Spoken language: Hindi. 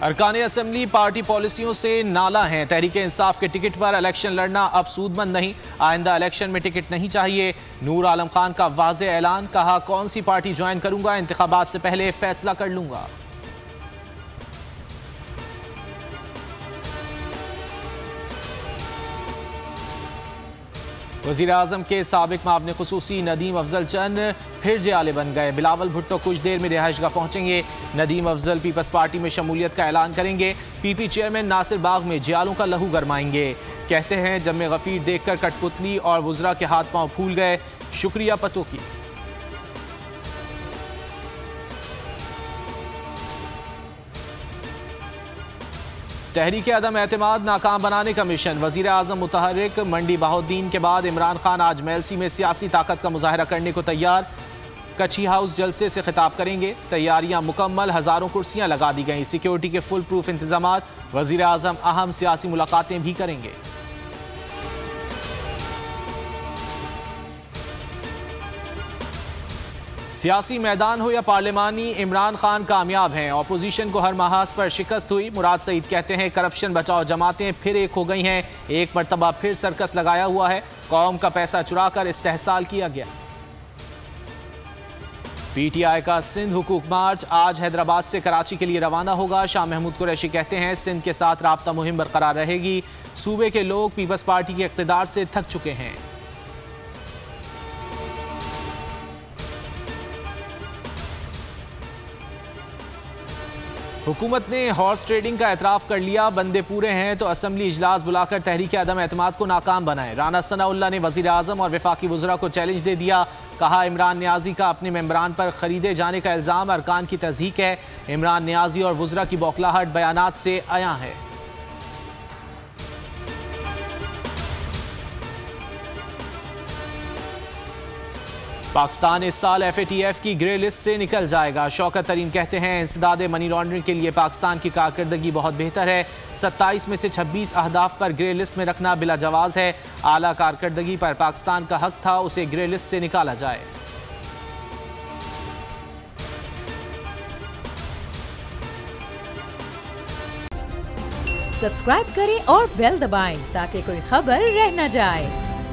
अरकान असम्बली पार्टी पॉलिसियों से नाला हैं। तहरीक इंसाफ के टिकट पर इलेक्शन लड़ना अब सूदमंद नहीं, आइंदा इलेक्शन में टिकट नहीं चाहिए। नूर आलम खान का वाज़े ऐलान, कहा कौन सी पार्टी ज्वाइन करूंगा इंतखाबात से पहले फैसला कर लूंगा। वज़ीर आज़म के साबिक मामले खुसूसी नदीम अफजल चंद फिर जियाले बन गए। बिलावल भुट्टो कुछ देर में रिहाइशगाह पहुंचेंगे। नदीम अफजल पीपल्स पार्टी में शमूलियत का ऐलान करेंगे। पीपी चेयरमैन नासिर बाग में जियालों का लहू गरमाएंगे। कहते हैं जब में गफीर देखकर कठपुतली और वुज़रा के हाथ पांव फूल गए, शुक्रिया पतों की। तहरीक अदम एतमाद नाकाम बनाने का मिशन। वज़ीर आज़म मुतहर्रिक मंडी बहाउद्दीन के बाद इमरान खान आज मेलसी में सियासी ताकत का मुजाहरा करने को तैयार। कच्छी हाउस जलसे से खिताब करेंगे। तैयारियां मुकम्मल, हज़ारों कुर्सियां लगा दी गई। सिक्योरिटी के फुल प्रूफ इंतजाम। वज़ीर आज़म अहम सियासी मुलाकातें भी करेंगे। सियासी मैदान हो या पार्लिमानी, इमरान खान कामयाब हैं। अपोजिशन को हर महाज पर शिकस्त हुई। मुराद सईद कहते हैं करप्शन बचाओ जमातें फिर एक हो गई हैं। एक मरतबा फिर सर्कस लगाया हुआ है। कौम का पैसा चुराकर इस्तेहसाल किया गया। पीटीआई का सिंध हुकूक मार्च आज हैदराबाद से कराची के लिए रवाना होगा। शाह महमूद कुरैशी कहते हैं सिंध के साथ राब्ता मुहिम बरकरार रहेगी। सूबे के लोग पीपल्स पार्टी के इक़्तिदार से थक चुके हैं। हुकूमत ने हॉर्स ट्रेडिंग का एतराफ़ कर लिया। बंदे पूरे हैं तो असम्बली इजलास बुलाकर तहरीक अदम एतमाद को नाकाम बनाए। राना सनाउल्लाह ने वज़ीर आज़म और वफाकी वज़रा को चैलेंज दे दिया। कहा इमरान नियाजी का अपने मेंबरान पर खरीदे जाने का इल्ज़ाम अरकान की तज़हीक है। इमरान नियाजी और वज़रा की बौखलाहट बयानात से आया है। पाकिस्तान इस साल FATF की ग्रे लिस्ट से निकल जाएगा। शौकत तरीन कहते हैं इंसदाद मनी लॉन्ड्रिंग के लिए पाकिस्तान की कारकर्दगी बहुत बेहतर है। 27 में से 26 अहदाफ पर ग्रे लिस्ट में रखना बिला जवाज़ है। आला कारकर्दगी पर पाकिस्तान का हक था, उसे ग्रे लिस्ट से निकाला जाए। सब्सक्राइब करें और बेल दबाएं ताकि कोई खबर रह न जाए।